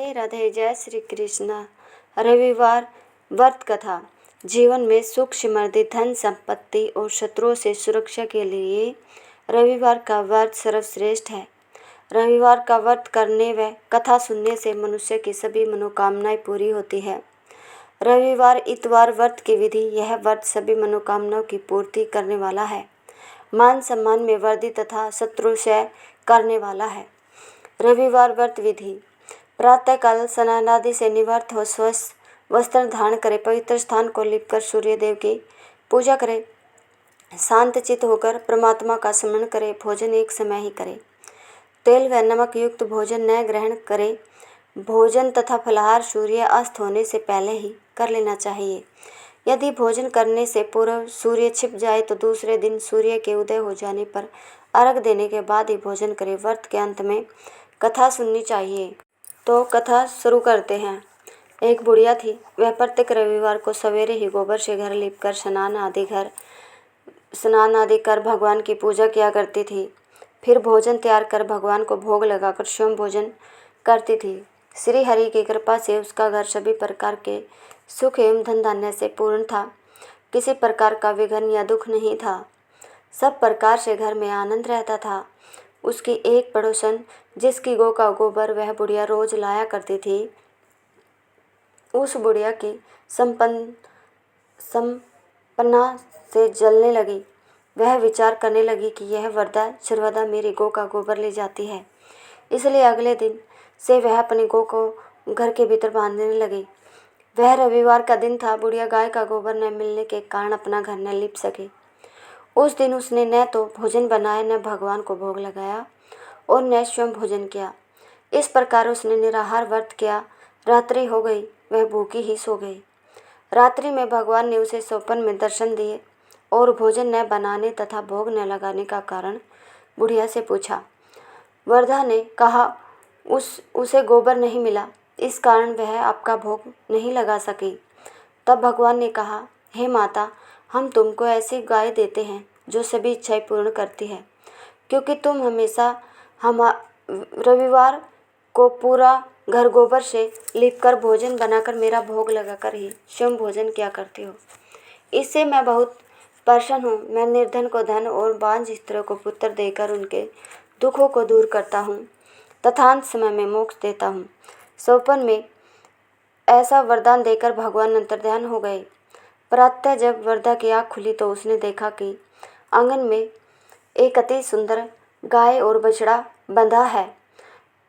राधे राधे। जय श्री कृष्ण। रविवार व्रत कथा। जीवन में सुख समृद्धि धन संपत्ति और शत्रुओं से सुरक्षा के लिए रविवार का व्रत सर्वश्रेष्ठ है। रविवार का व्रत करने व कथा सुनने से मनुष्य की सभी मनोकामनाएं पूरी होती है। रविवार इतवार व्रत की विधि। यह व्रत सभी मनोकामनाओं की पूर्ति करने वाला है। मान सम्मान में वृद्धि तथा शत्रु क्षय करने वाला है। रविवार व्रत विधि। प्रातःकाल स्नानादि से निवृत्त हो स्वस्थ वस्त्र धारण करे, पवित्र स्थान को लिपकर सूर्य देव की पूजा करे, शांत चित्त होकर परमात्मा का स्मरण करे, भोजन एक समय ही करे, तेल व नमक युक्त भोजन न ग्रहण करे, भोजन तथा फलाहार सूर्य अस्त होने से पहले ही कर लेना चाहिए। यदि भोजन करने से पूर्व सूर्य छिप जाए तो दूसरे दिन सूर्य के उदय हो जाने पर अर्घ देने के बाद ही भोजन करें। व्रत के अंत में कथा सुननी चाहिए। तो कथा शुरू करते हैं। एक बुढ़िया थी। वह प्रत्येक रविवार को सवेरे ही गोबर से घर लीपकर स्नान आदि कर भगवान की पूजा किया करती थी। फिर भोजन तैयार कर भगवान को भोग लगाकर स्वयं भोजन करती थी। श्री हरि की कृपा से उसका घर सभी प्रकार के सुख एवं धन धान्य से पूर्ण था। किसी प्रकार का विघ्न या दुख नहीं था। सब प्रकार से घर में आनंद रहता था। उसकी एक पड़ोसन जिसकी गौ का गोबर वह बुढ़िया रोज लाया करती थी, उस बुढ़िया की संपन्ना से जलने लगी। वह विचार करने लगी कि यह वृद्धा सर्वदा मेरी गौ का गोबर ले जाती है, इसलिए अगले दिन से वह अपनी गौ को घर के भीतर बांधने लगी। वह रविवार का दिन था। बुढ़िया गाय का गोबर न मिलने के कारण अपना घर न लिप सकी। उस दिन उसने न तो भोजन बनाया, न भगवान को भोग लगाया और न स्वयं भोजन किया। इस प्रकार उसने निराहार व्रत किया। रात्रि हो गई, वह भूखी ही सो गई। रात्रि में भगवान ने उसे स्वप्न में दर्शन दिए और भोजन न बनाने तथा भोग न लगाने का कारण बुढ़िया से पूछा। वृद्धा ने कहा उसे गोबर नहीं मिला, इस कारण वह आपका भोग नहीं लगा सकी। तब भगवान ने कहा, हे माता, हम तुमको ऐसी गाय देते हैं जो सभी इच्छाएं पूर्ण करती है, क्योंकि तुम हमेशा रविवार को पूरा घर गोबर से लीपकर भोजन बनाकर मेरा भोग लगाकर ही स्वयं भोजन किया करती हो। इससे मैं बहुत प्रसन्न हूँ। मैं निर्धन को धन और बांझ स्त्रियों को पुत्र देकर उनके दुखों को दूर करता हूँ तथा अंत समय में मोक्ष देता हूँ। स्वप्न में ऐसा वरदान देकर भगवान अंतर्ध्यान हो गए। प्रातः जब वृद्धा की आँख खुली तो उसने देखा कि आंगन में एक अति सुंदर गाय और बछड़ा बंधा है।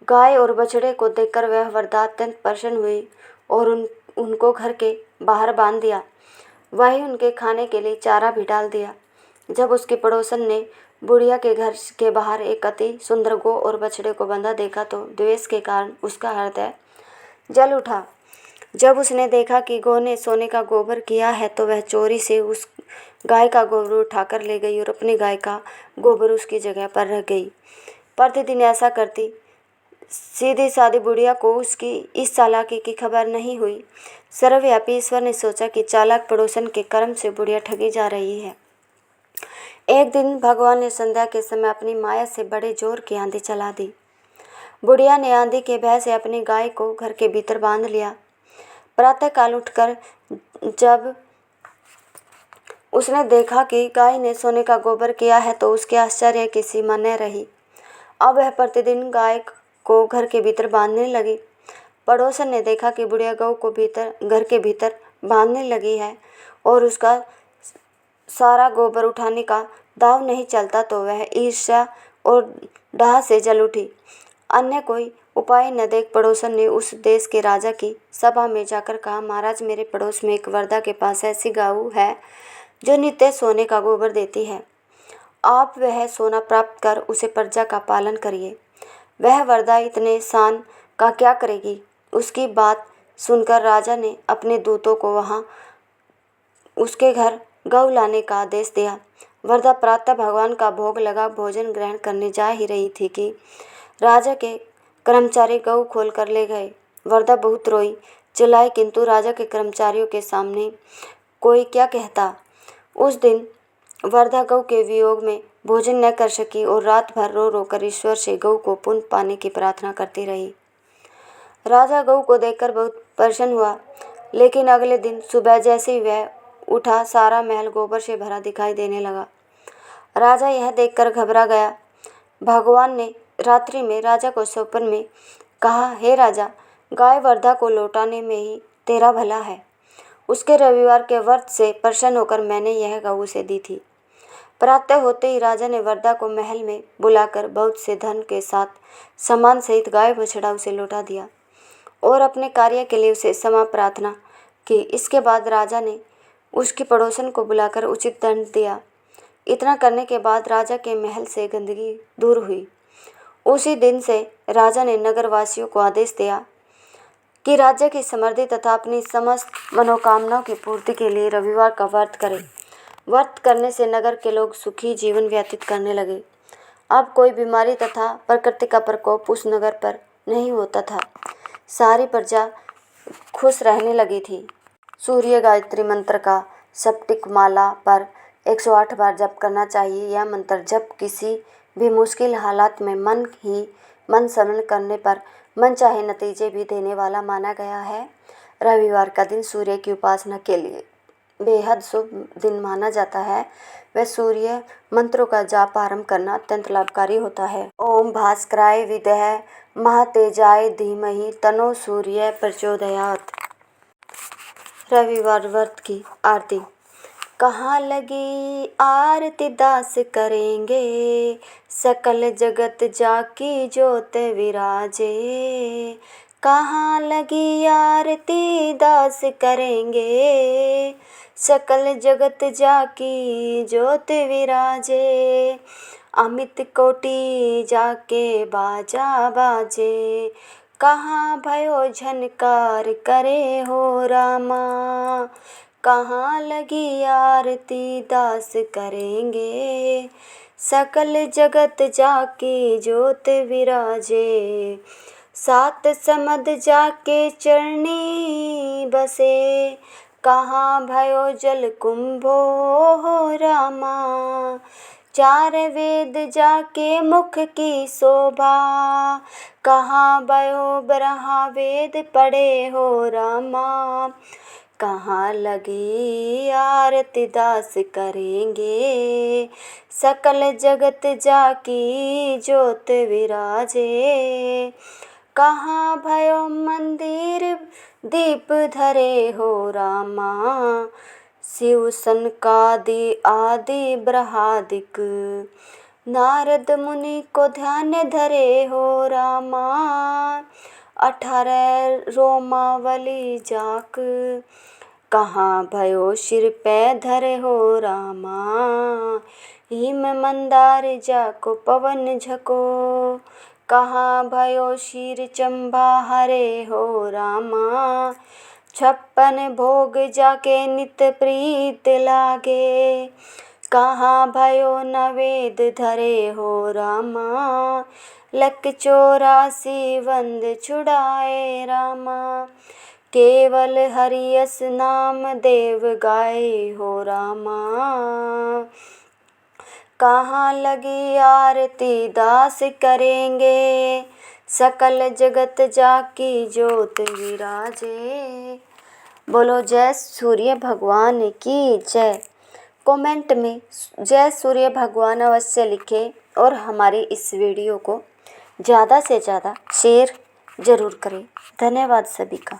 गाय और बछड़े को देखकर वह वृद्धा अत्यंत प्रसन्न हुई और उनको घर के बाहर बांध दिया। वहीं उनके खाने के लिए चारा भी डाल दिया। जब उसकी पड़ोसन ने बुढ़िया के घर के बाहर एक अति सुंदर गौ और बछड़े को बंधा देखा तो द्वेष के कारण उसका हृदय जल उठा। जब उसने देखा कि गौ ने सोने का गोबर किया है तो वह चोरी से उस गाय का गोबर उठाकर ले गई और अपनी गाय का गोबर उसकी जगह पर रख गई। प्रतिदिन ऐसा करती सीधी सादी बुढ़िया को उसकी इस चालाकी की खबर नहीं हुई। सर्वव्यापी ईश्वर ने सोचा कि चालाक पड़ोसन के कर्म से बुढ़िया ठगी जा रही है। एक दिन भगवान ने संध्या के समय अपनी माया से बड़े जोर की आंधी चला दी। बुढ़िया ने आंधी के भय से अपनी गाय को घर के भीतर बांध लिया। प्रातःकाल उठकर जब उसने देखा कि गाय ने सोने का गोबर किया है तो उसके आश्चर्य की सीमा न रही। अब वह प्रतिदिन गाय को घर के भीतर बांधने लगी। पड़ोसन ने देखा कि बुढ़िया गौ को घर के भीतर बांधने लगी है और उसका सारा गोबर उठाने का दाव नहीं चलता तो वह ईर्ष्या और डाह से जल उठी। अन्य कोई उपाय न देख पड़ोसन ने उस देश के राजा की सभा में जाकर कहा, महाराज, मेरे पड़ोस में एक वृद्धा के पास ऐसी गऊ है जो नित्य सोने का गोबर देती है। आप वह सोना प्राप्त कर उसे प्रजा का पालन करिए। वह वृद्धा इतने शान का क्या करेगी। उसकी बात सुनकर राजा ने अपने दूतों को वहां उसके घर गऊ लाने का आदेश दिया। वृद्धा प्रातः भगवान का भोग लगा भोजन ग्रहण करने जा ही रही थी कि राजा के कर्मचारी गऊ खोल कर ले गए। वृद्धा बहुत रोई, चिल्लाई, किंतु राजा के कर्मचारियों के सामने कोई क्या कहता। उस दिन वृद्धा गऊ के वियोग में भोजन न कर सकी और रात भर रो रो कर ईश्वर से गऊ को पुण्य पाने की प्रार्थना करती रही। राजा गऊ को देखकर बहुत प्रसन्न हुआ, लेकिन अगले दिन सुबह जैसे ही वह उठा, सारा महल गोबर से भरा दिखाई देने लगा। राजा यह देखकर घबरा गया। भगवान ने रात्रि में राजा को स्वप्न में कहा, हे राजा, गाय वर्धा को लौटाने में ही तेरा भला है। उसके रविवार के व्रत से प्रसन्न होकर मैंने यह गऊ उसे दी थी। प्रातः होते ही राजा ने वर्धा को महल में बुलाकर बहुत से धन के साथ सामान सहित गाय बछड़ा उसे लौटा दिया और अपने कार्य के लिए उसे क्षमा प्रार्थना की। इसके बाद राजा ने उसकी पड़ोसन को बुलाकर उचित दंड दिया। इतना करने के बाद राजा के महल से गंदगी दूर हुई। उसी दिन से राजा ने नगरवासियों को आदेश दिया कि राज्य की समृद्धि तथा अपनी समस्त मनोकामनाओं की पूर्ति के लिए रविवार का व्रत करें। व्रत करने से नगर के लोग सुखी जीवन व्यतीत करने लगे। अब कोई बीमारी तथा प्रकृति का प्रकोप उस नगर पर नहीं होता था। सारी प्रजा खुश रहने लगी थी। सूर्य गायत्री मंत्र का स्फटिक माला पर 108 बार जप करना चाहिए। यह मंत्र जप किसी भी मुश्किल हालात में मन स्मरण करने पर मनचाहे नतीजे भी देने वाला माना गया है। रविवार का दिन सूर्य की उपासना के लिए बेहद शुभ दिन माना जाता है। वह सूर्य मंत्रों का जाप आरंभ करना अत्यंत लाभकारी होता है। ओम भास्कराय विद्महे महातेजाय धीमहि तन्नो सूर्य प्रचोदयात्। रविवार व्रत की आरती। कहाँ लगी आरती दास करेंगे, सकल जगत जाकी ज्योत विराजे। कहाँ लगी आरती दास करेंगे, सकल जगत जाकी ज्योत विराजे। अमित कोटि जाके बाजा बाजे, कहाँ भयो झनकार करे हो रामा। कहाँ लगी आरती दास करेंगे, सकल जगत जाकी ज्योत विराजे। सात समद जाके चरणी बसे, कहाँ भयो जल कुंभो हो रामा। चार वेद जाके मुख की शोभा, कहाँ भयो ब्रह्मा वेद पढ़े हो रामा। कहाँ लगी आरती दास करेंगे, सकल जगत जाकी ज्योत विराजे। कहाँ भयो मंदिर दीप धरे हो रामा, शिव सनकादि आदि ब्रहादिक। नारद मुनि को ध्यान धरे हो रामा, 18 रोमावली जाक। कहाँ भयो सिर पे धरे हो रामा, हिम मंदार जाको पवन झको। कहाँ भयो शीर चंबा हरे हो रामा, 56 भोग जाके नित प्रीत लागे। कहाँ भयो नवेद धरे हो रामा, लक 84 वंद छुड़ाए रामा। केवल हरियस नाम देव गाए हो रामा, कहाँ लगी आरती दास करेंगे, सकल जगत जाकी ज्योत विराजे। बोलो जय सूर्य भगवान की जय। कमेंट में जय सूर्य भगवान अवश्य लिखें और हमारी इस वीडियो को ज़्यादा से ज़्यादा शेयर ज़रूर करें। धन्यवाद सभी का।